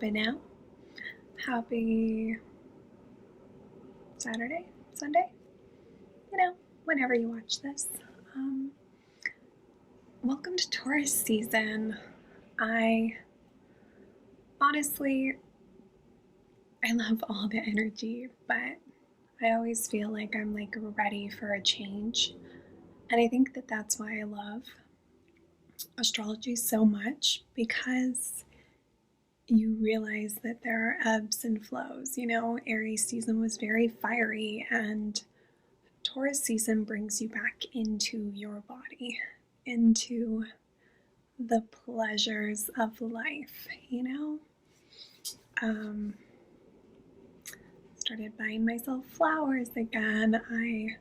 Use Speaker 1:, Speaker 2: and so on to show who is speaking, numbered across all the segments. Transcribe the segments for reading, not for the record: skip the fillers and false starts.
Speaker 1: bit now. Happy Saturday, Sunday, whenever you watch this. Welcome to Taurus season. I love all the energy, but I always feel like I'm ready for a change. And I think that that's why I love astrology so much, because you realize that there are ebbs and flows. Aries season was very fiery, and Taurus season brings you back into your body, into the pleasures of life, Started buying myself flowers again. I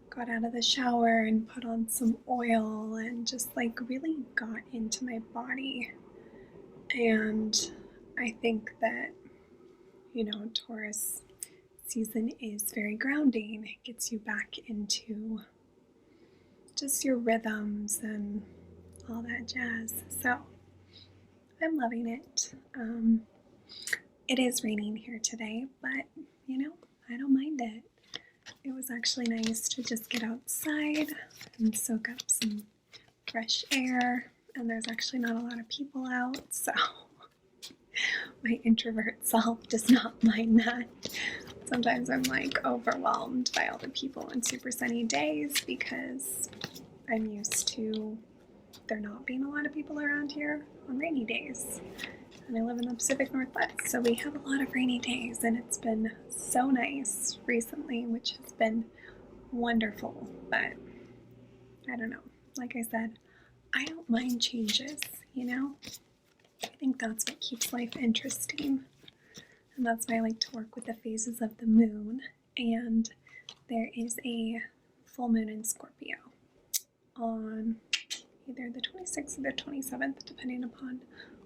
Speaker 1: got out of the shower and put on some oil and just really got into my body. And I think that, Taurus season is very grounding. It gets you back into just your rhythms and all that jazz. So I'm loving it. It is raining here today, but I don't mind it. It was actually nice to just get outside and soak up some fresh air, and there's actually not a lot of people out, so my introvert self does not mind that. Sometimes I'm overwhelmed by all the people on super sunny days because I'm used to there not being a lot of people around here on rainy days. And I live in the Pacific Northwest, so we have a lot of rainy days, and it's been so nice recently, which has been wonderful. But I don't know. Like I said, I don't mind changes, I think that's what keeps life interesting. And that's why I like to work with the phases of the moon. And there is a full moon in Scorpio on either the 26th or the 27th, depending upon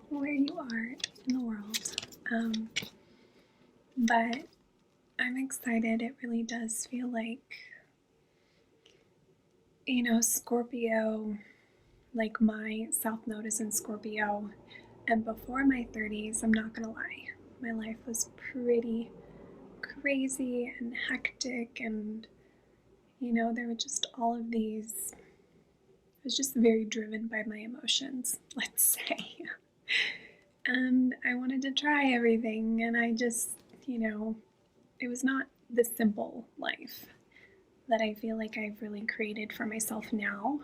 Speaker 1: where you are in the world. But I'm excited. It really does feel like, Scorpio, my South Node is in Scorpio. And before my 30s, I'm not gonna lie, my life was pretty crazy and hectic, and there were just all of these, I was just very driven by my emotions, let's say. And I wanted to try everything, and I just, it was not the simple life that I feel like I've really created for myself now.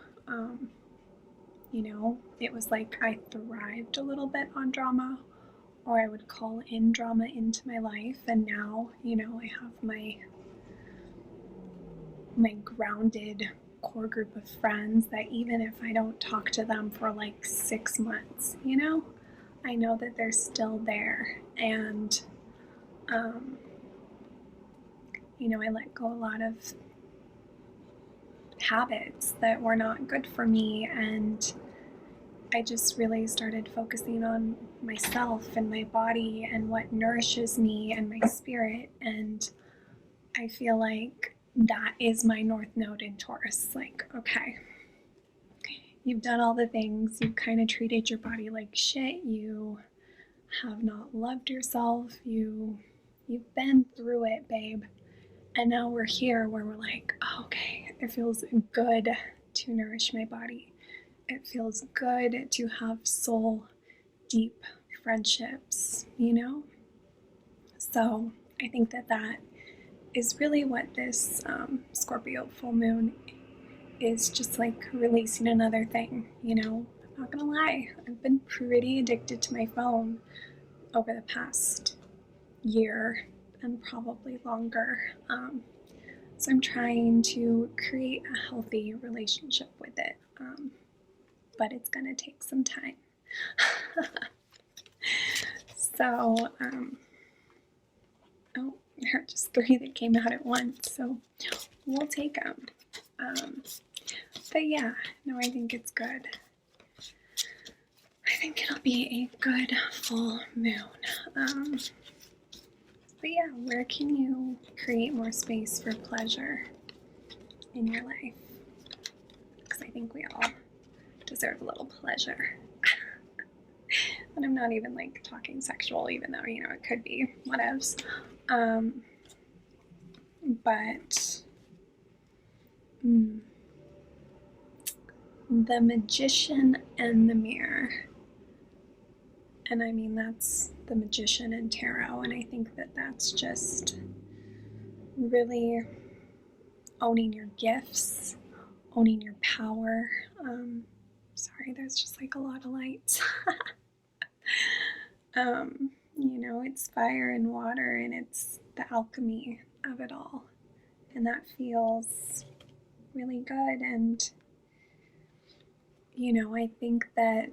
Speaker 1: It was like I thrived a little bit on drama, or I would call in drama into my life, and now, I have my grounded core group of friends that even if I don't talk to them for 6 months, I know that they're still there. And I let go a lot of habits that were not good for me, and I just really started focusing on myself and my body and what nourishes me and my spirit. And I feel like that is my North Node in Taurus. Okay, you've done all the things, you've kind of treated your body like shit, you have not loved yourself, you've been through it, babe. And now we're here where we're okay, it feels good to nourish my body. It feels good to have soul deep friendships, So I think that is really what this Scorpio full moon is, just releasing another thing, I'm not gonna lie, I've been pretty addicted to my phone over the past year and probably longer. So I'm trying to create a healthy relationship with it, but it's gonna take some time. So, oh, there are just 3 that came out at once, so we'll take them. But yeah, no, I think it's good. I think it'll be a good full moon. But yeah, where can you create more space for pleasure in your life? Because I think we all deserve a little pleasure. And I'm not even like talking sexual, even though, you know, it could be, whatevs. But the Magician and the Mirror. And I mean, that's the Magician and Tarot. And I think that that's just really owning your gifts, owning your power. Sorry, there's just like a lot of lights. You know, it's fire and water, and it's the alchemy of it all. And that feels really good. And, you know, I think that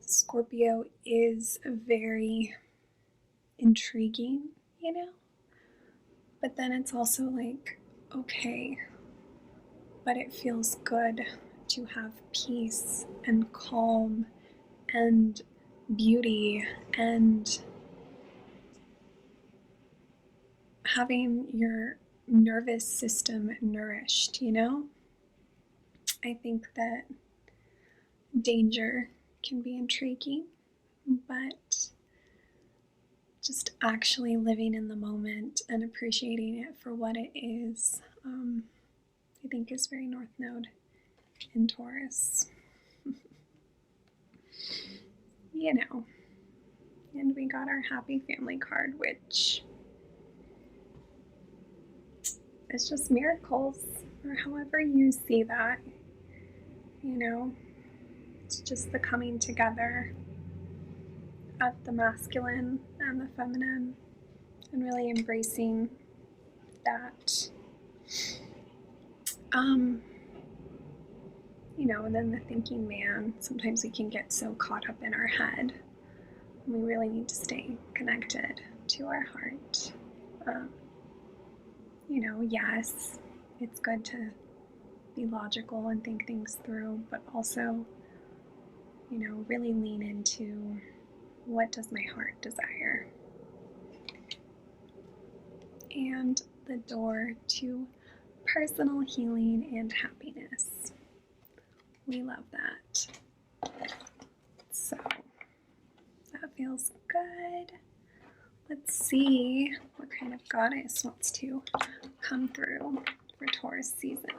Speaker 1: Scorpio is very intriguing, you know? But then it's also like, okay, but it feels good to have peace and calm and beauty and having your nervous system nourished, you know? I think that danger can be intriguing, but just actually living in the moment and appreciating it for what it is, I think is very North Node in Taurus. You know, and we got our happy family card, which is just miracles, or however you see that, you know, it's just the coming together of the masculine and the feminine, and really embracing that. You know, and then the thinking man, sometimes we can get so caught up in our head. We really need to stay connected to our heart. You know, yes, it's good to be logical and think things through, but also, you know, really lean into what does my heart desire? And the door to personal healing and happiness. We love that. So that feels good. Let's see what kind of goddess wants to come through for Taurus season,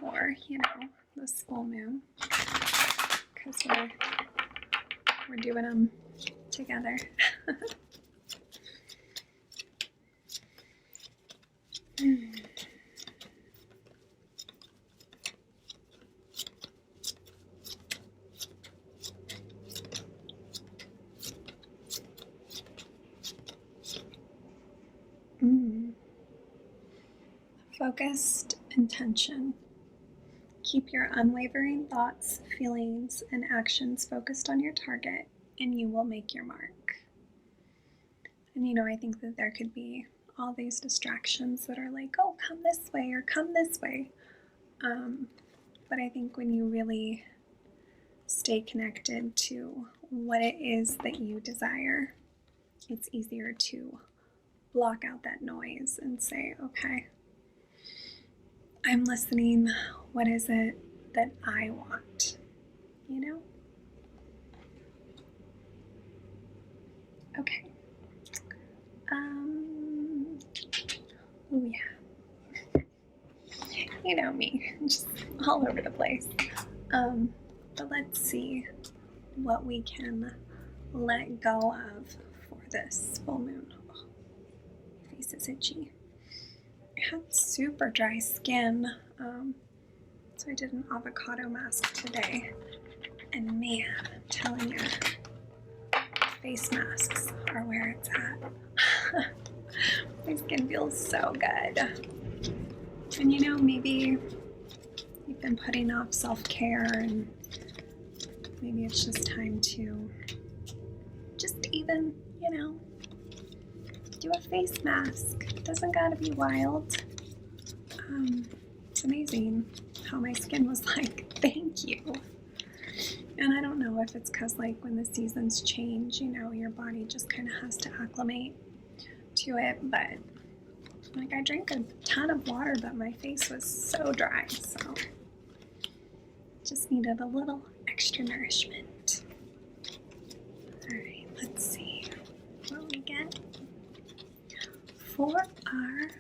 Speaker 1: or, you know, this full moon, because we're doing them together. Focused intention. Keep your unwavering thoughts, feelings, and actions focused on your target, and you will make your mark. And, you know, I think that there could be all these distractions that are like, oh, come this way or come this way. But I think when you really stay connected to what it is that you desire, it's easier to block out that noise and say, okay, I'm listening. What is it that I want? You know? Okay. Oh yeah. You know me, just all over the place. But let's see what we can let go of for this full moon. Oh, my face is itchy. I had super dry skin, so I did an avocado mask today. And man, I'm telling you, face masks are where it's at. My skin feels so good. And you know, maybe you've been putting off self-care, and maybe it's just time to just even, you know, do a face mask. It doesn't gotta be wild. It's amazing how my skin was like, thank you. And I don't know if it's because, like, when the seasons change, you know, your body just kind of has to acclimate to it. But, like, I drank a ton of water, but my face was so dry. So, just needed a little extra nourishment. Alright, let's see what we get for our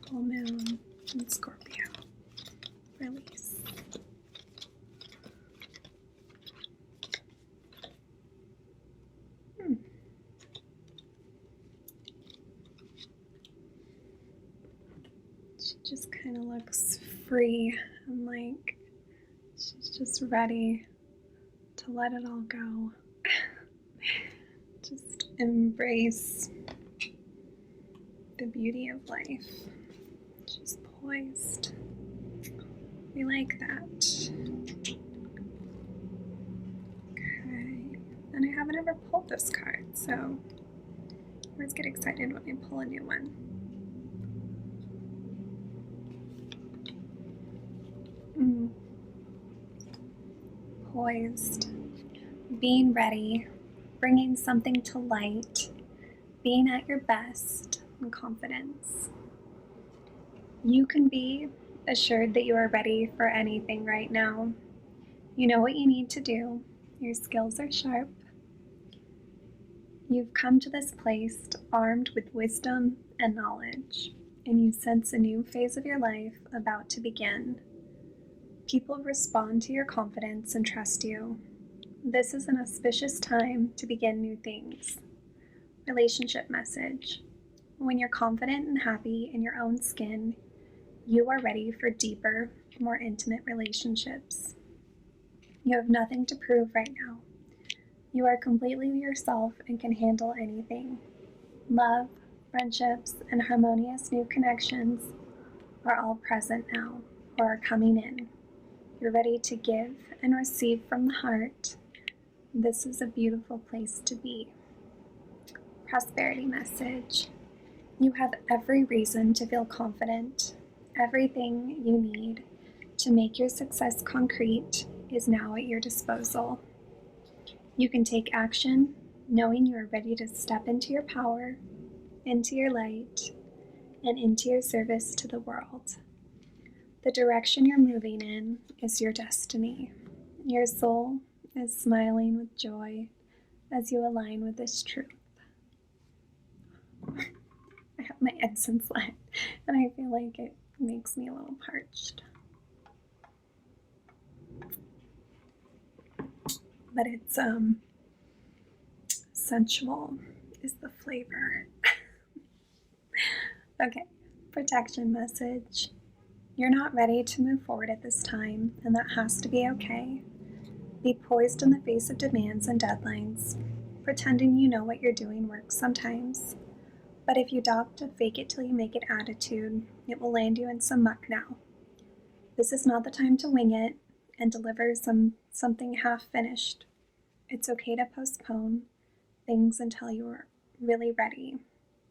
Speaker 1: full moon in Scorpio release. She just kind of looks free and like she's just ready to let it all go. Just embrace the beauty of life. She's poised. We like that. Okay. And I haven't ever pulled this card, so I always get excited when I pull a new one. Poised, being ready, bringing something to light, being at your best, and confidence. You can be assured that you are ready for anything right now. You know what you need to do. Your skills are sharp. You've come to this place armed with wisdom and knowledge, and you sense a new phase of your life about to begin. People respond to your confidence and trust you. This is an auspicious time to begin new things. Relationship message. When you're confident and happy in your own skin, you are ready for deeper, more intimate relationships. You have nothing to prove right now. You are completely yourself and can handle anything. Love, friendships, and harmonious new connections are all present now or are coming in. You're ready to give and receive from the heart. This is a beautiful place to be. Prosperity message. You have every reason to feel confident. Everything you need to make your success concrete is now at your disposal. You can take action knowing you are ready to step into your power, into your light, and into your service to the world. The direction you're moving in is your destiny. Your soul is smiling with joy as you align with this truth. I have my incense lit, and I feel like it makes me a little parched. But it's sensual is the flavor. Okay, protection message. You're not ready to move forward at this time, and that has to be okay. Be poised in the face of demands and deadlines. Pretending you know what you're doing works sometimes. But if you adopt a fake it till you make it attitude, it will land you in some muck now. This is not the time to wing it and deliver something half finished. It's okay to postpone things until you're really ready.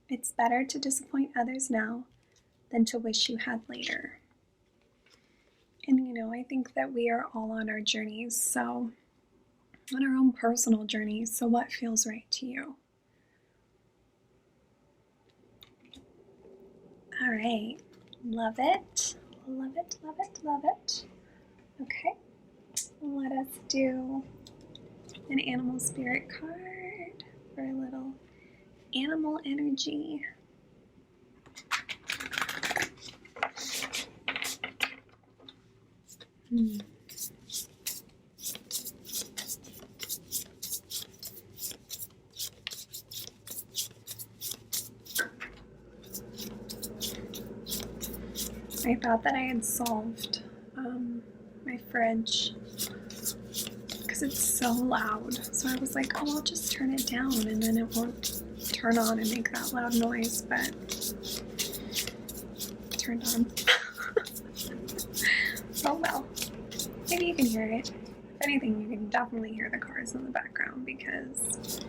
Speaker 1: It's better to disappoint others now than to wish you had later. And I think that we are all on our journeys, so on our own personal journeys, so what feels right to you? All right, love it, love it, love it, love it. Okay, let us do an animal spirit card for a little animal energy. I thought that I had solved my fridge because it's so loud. So I was like, oh, I'll just turn it down and then it won't turn on and make that loud noise, but it turned on. Oh well, maybe you can hear it. If anything, you can definitely hear the cars in the background because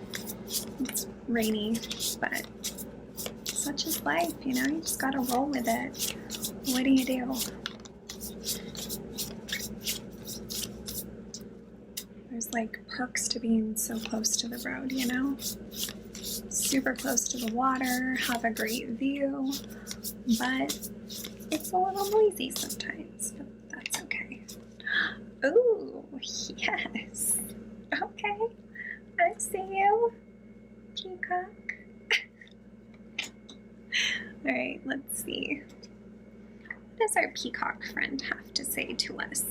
Speaker 1: it's rainy, but such is life, you just gotta roll with it. What do you do? There's like perks to being so close to the road, super close to the water, have a great view, but it's a little noisy sometimes, but that's okay. Ooh, yes. Okay, I see you, peacock. All right, let's see. What does our peacock friend have to say to us?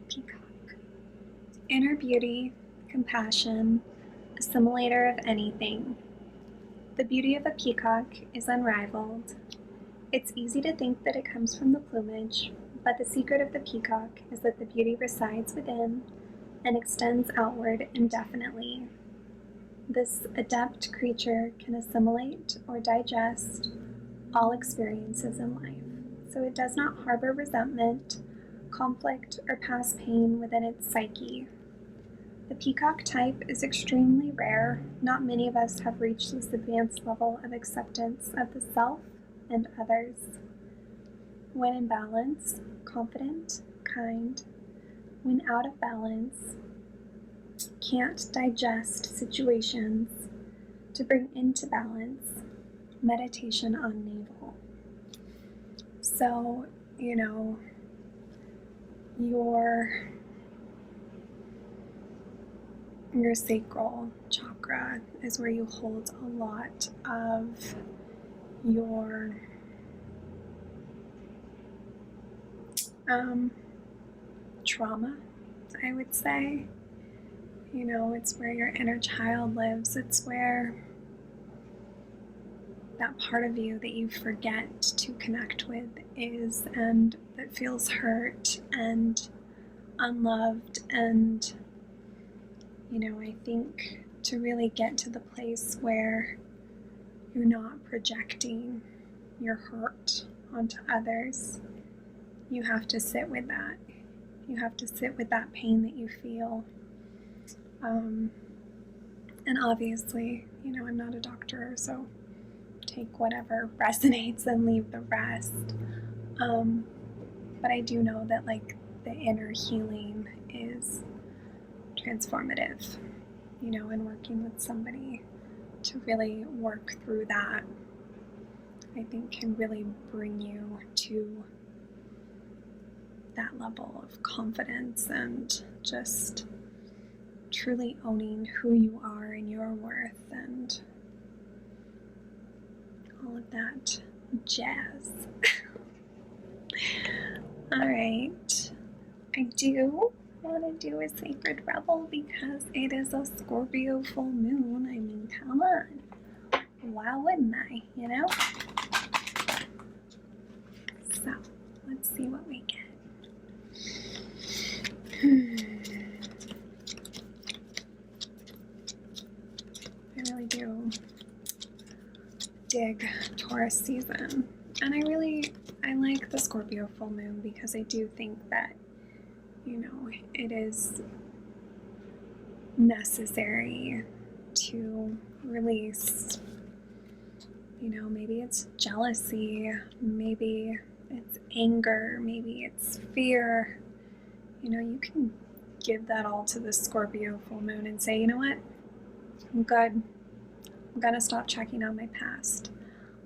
Speaker 1: Peacock. Inner beauty, compassion, assimilator of anything. The beauty of a peacock is unrivaled. It's easy to think that it comes from the plumage, but the secret of the peacock is that the beauty resides within and extends outward indefinitely. This adept creature can assimilate or digest all experiences in life, so it does not harbor resentment, conflict, or past pain within its psyche. The peacock type is extremely rare. Not many of us have reached this advanced level of acceptance of the self and others. When in balance, confident, kind. When out of balance, can't digest situations. To bring into balance, meditation on navel. So, your sacral chakra is where you hold a lot of your trauma, I would say. It's where your inner child lives. It's where that part of you that you forget to connect with is, and that feels hurt and unloved. And I think to really get to the place where you're not projecting your hurt onto others, you have to sit with that. You have to sit with that pain that you feel. And obviously, I'm not a doctor, so take whatever resonates and leave the rest. But I do know that the inner healing is transformative, and working with somebody to really work through that, I think can really bring you to that level of confidence and just truly owning who you are and your worth and all of that jazz. All right, I do want to do a sacred revel because it is a Scorpio full moon. I mean, come on. Why wouldn't I, So, let's see what we get. I really do dig Taurus season. And I like the Scorpio full moon because I do think that, it is necessary to release, maybe it's jealousy, maybe it's anger, maybe it's fear. You can give that all to the Scorpio full moon and say, you know what? I'm good. I'm going to stop checking on my past.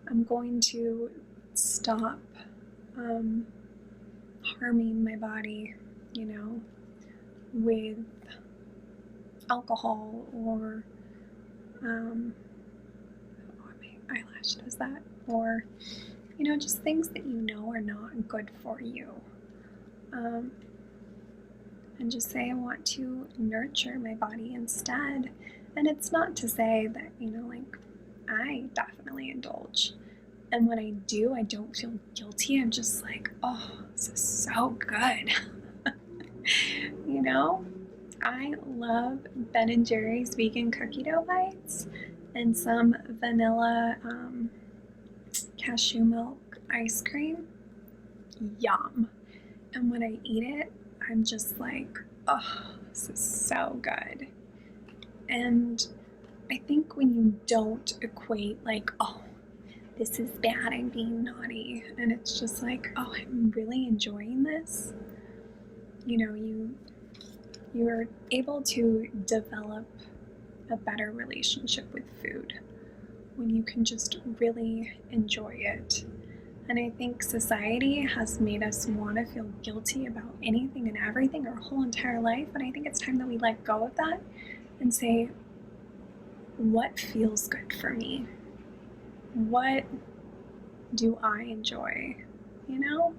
Speaker 1: I'm going to stop harming my body, with alcohol or, my eyelash does that, or, just things that are not good for you. And just say, I want to nurture my body instead. And it's not to say that, I definitely indulge. And when I do, I don't feel guilty. I'm just like, oh, this is so good. I love Ben & Jerry's vegan cookie dough bites and some vanilla cashew milk ice cream. Yum. And when I eat it, I'm just like, oh, this is so good. And I think when you don't equate oh, this is bad, I'm being naughty, and it's just like, oh, I'm really enjoying this, you're able to develop a better relationship with food, when you can just really enjoy it. And I think society has made us want to feel guilty about anything and everything our whole entire life. And I think it's time that we let go of that and say, what feels good for me? What do I enjoy? You know?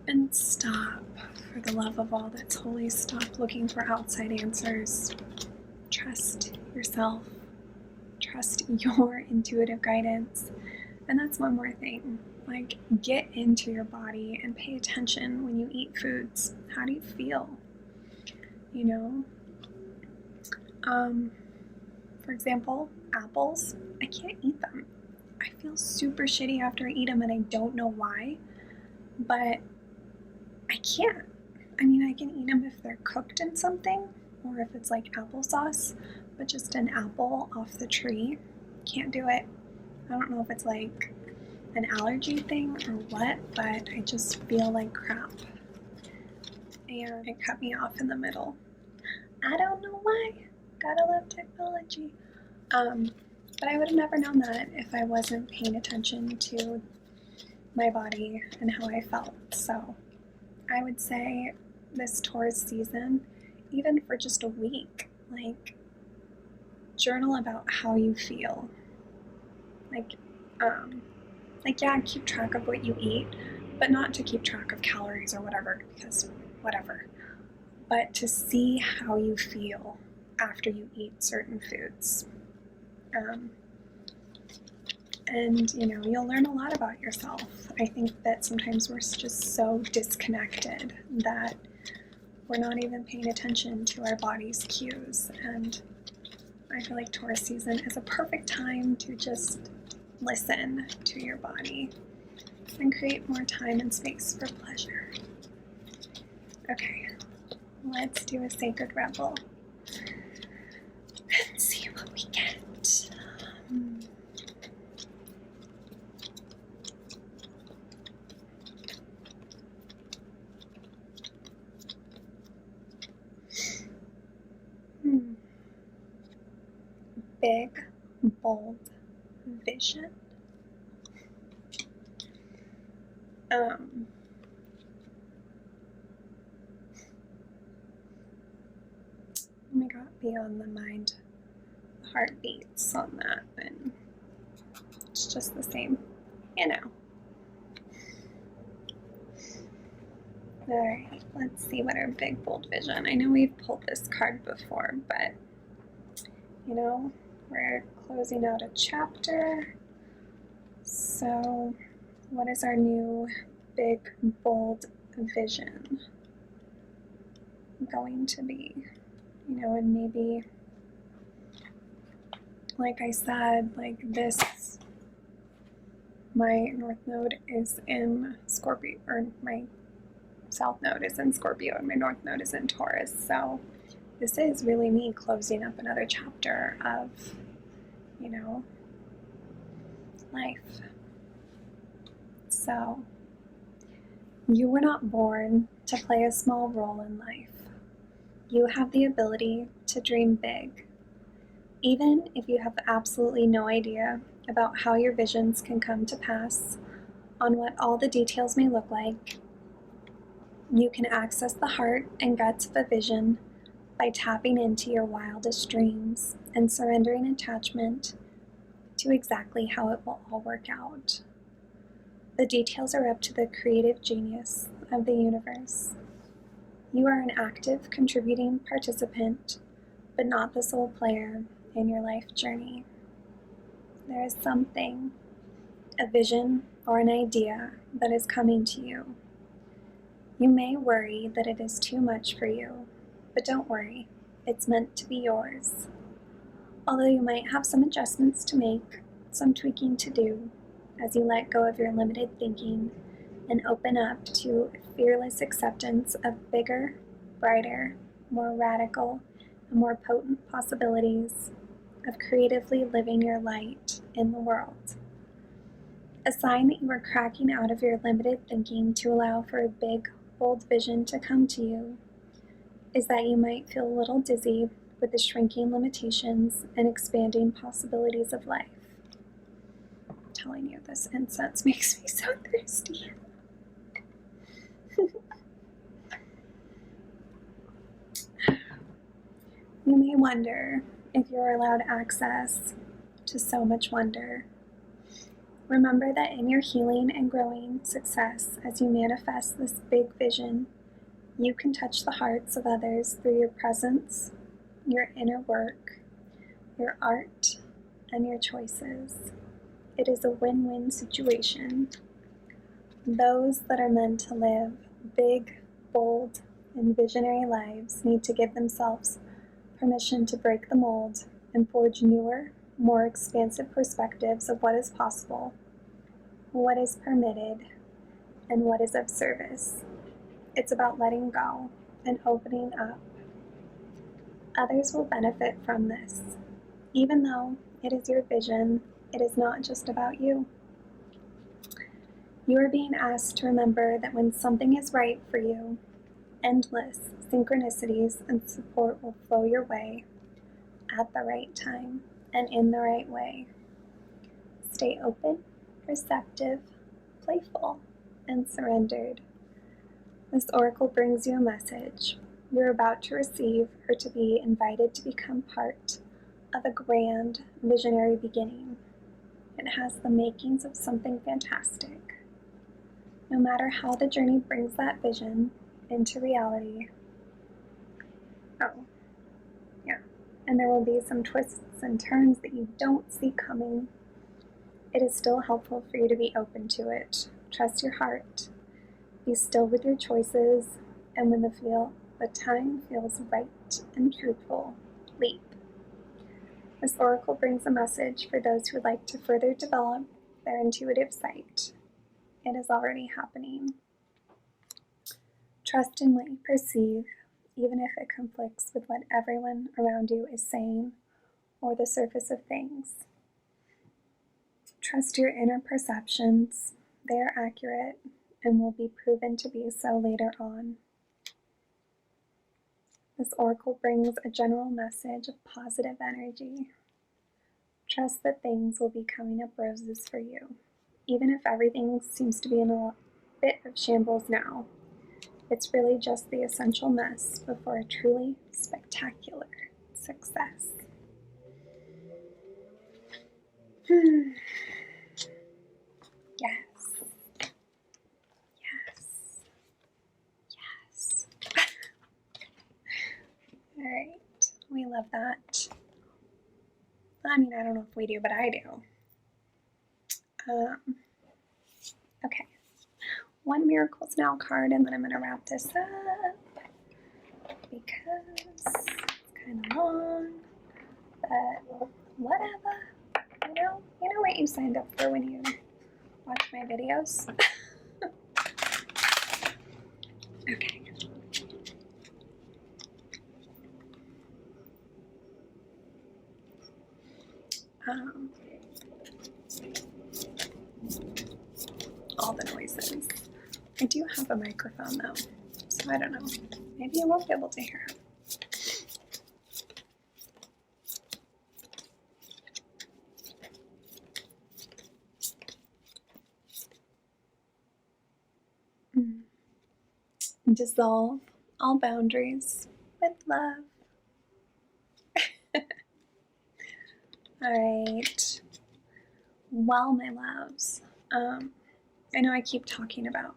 Speaker 1: And stop, for the love of all that's holy, stop looking for outside answers. Trust yourself. Trust your intuitive guidance. And that's one more thing. Like, get into your body and pay attention when you eat foods. How do you feel? You know? For example, apples, I can't eat them. I feel super shitty after I eat them and I don't know why, but I can't. I mean, I can eat them if they're cooked in something or if it's like applesauce, but just an apple off the tree, can't do it. I don't know if it's like an allergy thing or what, but I just feel like crap. And it cut me off in the middle. I don't know why. Gotta love technology. But I would have never known that if I wasn't paying attention to my body and how I felt. So I would say this Taurus season, even for just a week, like, journal about how you feel. Yeah, keep track of what you eat, but not to keep track of calories or whatever, because whatever. But to see how you feel after you eat certain foods. And, you know, you'll learn a lot about yourself. I think that sometimes we're just so disconnected that we're not even paying attention to our body's cues. And I feel like Taurus season is a perfect time to just listen to your body and create more time and space for pleasure. Okay, let's do a sacred rebel and see what we get. Big, bold vision. Oh my God, beyond the mind, the heart beats on that, and it's just the same, you know. Alright, let's see what our big, bold vision. I know we've pulled this card before, but, you know, we're closing out a chapter. So, what is our new big, bold vision going to be? You know, and maybe, like I said, like this, my North Node is in Scorpio, or my South Node is in Scorpio, and my North Node is in Taurus. So this is really me closing up another chapter of, you know, life. So, you were not born to play a small role in life. You have the ability to dream big. Even if you have absolutely no idea about how your visions can come to pass, on what all the details may look like, you can access the heart and guts of a vision by tapping into your wildest dreams and surrendering attachment to exactly how it will all work out. The details are up to the creative genius of the universe. You are an active, contributing participant, but not the sole player in your life journey. There is something, a vision or an idea that is coming to you. You may worry that it is too much for you, but don't worry, it's meant to be yours. Although you might have some adjustments to make, some tweaking to do, as you let go of your limited thinking and open up to fearless acceptance of bigger, brighter, more radical, and more potent possibilities of creatively living your light in the world. A sign that you are cracking out of your limited thinking to allow for a big, bold vision to come to you is that you might feel a little dizzy with the shrinking limitations and expanding possibilities of life. I'm telling you, this incense makes me so thirsty. You may wonder if you're allowed access to so much wonder. Remember that in your healing and growing success, as you manifest this big vision, you can touch the hearts of others through your presence, your inner work, your art, and your choices. It is a win-win situation. Those that are meant to live big, bold, and visionary lives need to give themselves permission to break the mold and forge newer, more expansive perspectives of what is possible, what is permitted, and what is of service. It's about letting go and opening up. Others will benefit from this. Even though it is your vision, it is not just about you. You are being asked to remember that when something is right for you, endless synchronicities and support will flow your way at the right time and in the right way. Stay open, receptive, playful, and surrendered. This oracle brings you a message. You're about to receive or to be invited to become part of a grand visionary beginning. It has the makings of something fantastic. No matter how the journey brings that vision into reality. And there will be some twists and turns that you don't see coming. It is still helpful for you to be open to it. Trust your heart. Be still with your choices, and when the time feels right and truthful, leap. This oracle brings a message for those who would like to further develop their intuitive sight. It is already happening. Trust in what you perceive, even if it conflicts with what everyone around you is saying or the surface of things. Trust your inner perceptions. They are accurate and will be proven to be so later on. This oracle brings a general message of positive energy. Trust that things will be coming up roses for you, even if everything seems to be in a bit of shambles now. It's really just the essential mess before a truly spectacular success. Yes. Yes. Yes. All right. We love that. I mean, I don't know if we do, but I do. Okay. One Miracles Now card, and then I'm going to wrap this up because it's kind of long, but whatever. You know what you signed up for when you watch my videos. Okay. All the noises. I do have a microphone though, so I don't know. Maybe you won't be able to hear it. Dissolve all boundaries with love. Alright. Well, my loves, I know I keep talking about,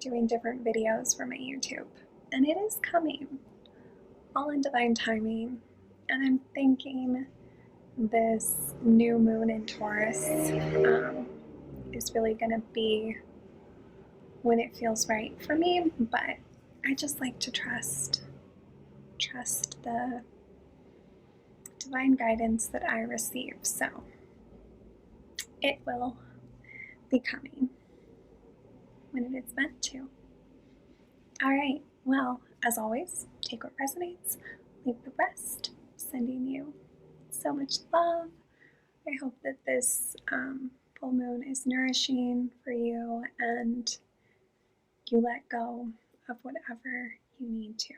Speaker 1: doing different videos for my YouTube, and it is coming, all in divine timing, and I'm thinking this new moon in Taurus is really going to be when it feels right for me, but I just like to trust the divine guidance that I receive, so it will be coming when it is meant to. Alright, well, as always, take what resonates, leave the rest. Sending you so much love. I hope that this full moon is nourishing for you and you let go of whatever you need to.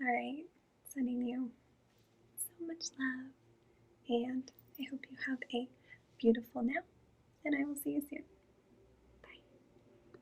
Speaker 1: All right, sending you so much love, and I hope you have a beautiful nap, and I will see you soon.